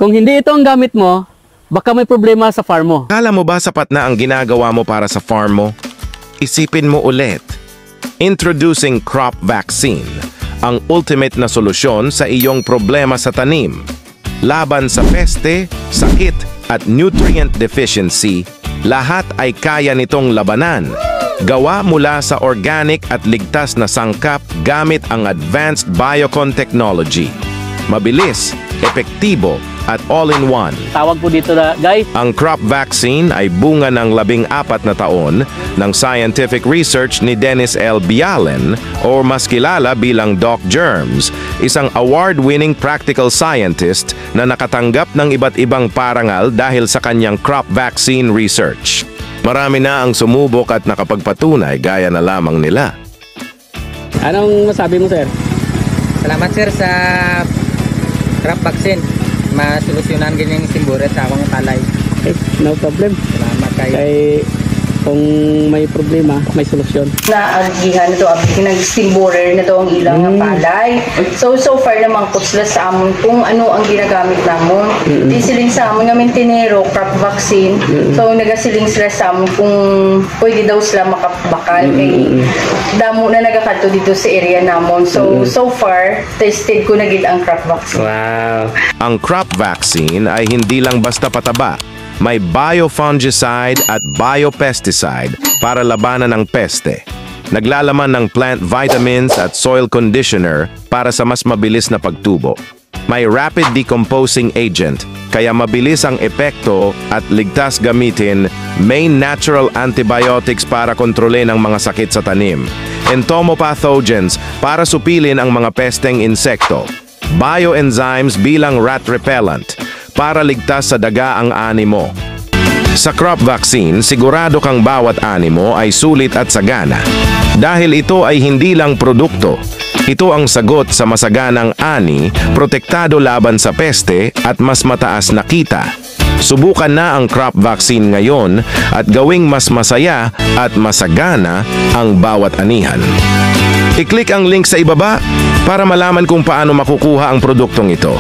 Kung hindi ito ang gamit mo, baka may problema sa farm mo. Kala mo ba sapat na ang ginagawa mo para sa farm mo? Isipin mo ulit. Introducing crop vaccine, ang ultimate na solusyon sa iyong problema sa tanim. Laban sa peste, sakit at nutrient deficiency, lahat ay kaya nitong labanan. Gawa mula sa organic at ligtas na sangkap gamit ang advanced Biocon technology. Mabilis, epektibo at all-in-one. Tawag po dito na, guys. Ang crop vaccine ay bunga ng 14 na taon ng scientific research ni Dennis L. Bialen o mas kilala bilang Doc Germs, isang award-winning practical scientist na nakatanggap ng iba't ibang parangal dahil sa kanyang crop vaccine research. Marami na ang sumubok at nakapagpatunay gaya na lamang nila. Anong masabi mo, sir? Salamat sir sa crop vaccine. Masolusyonan ganyan yung simbore sa akong kalay. Okay, no problem. Salamat kayo. Kung may problema, may solusyon. Naagihan na to, nag-steam borer na to ang ilang palay. So far naman kusla sa amon kung ano ang ginagamit namon. Di siling sa amon nga mintinero, crop vaccine. So nagasiling sila sa amon kung pwede daw sila makabakal. Damo na nagakato dito sa area namon. So far, tested ko na gid ang crop vaccine. Wow! Ang crop vaccine ay hindi lang basta pataba. May biofungicide at biopesticide para labanan ng peste. Naglalaman ng plant vitamins at soil conditioner para sa mas mabilis na pagtubo. May rapid decomposing agent, kaya mabilis ang epekto at ligtas gamitin. May natural antibiotics para kontrolin ang mga sakit sa tanim. Entomopathogens para supilin ang mga pesteng insekto. Bioenzymes bilang rat repellent para ligtas sa daga ang animo. Sa crop vaccine, sigurado kang bawat animo ay sulit at sagana. Dahil ito ay hindi lang produkto, ito ang sagot sa masaganang ani, protektado laban sa peste at mas mataas na kita. Subukan na ang crop vaccine ngayon at gawing mas masaya at masagana ang bawat anihan. I-click ang link sa ibaba para malaman kung paano makukuha ang produktong ito.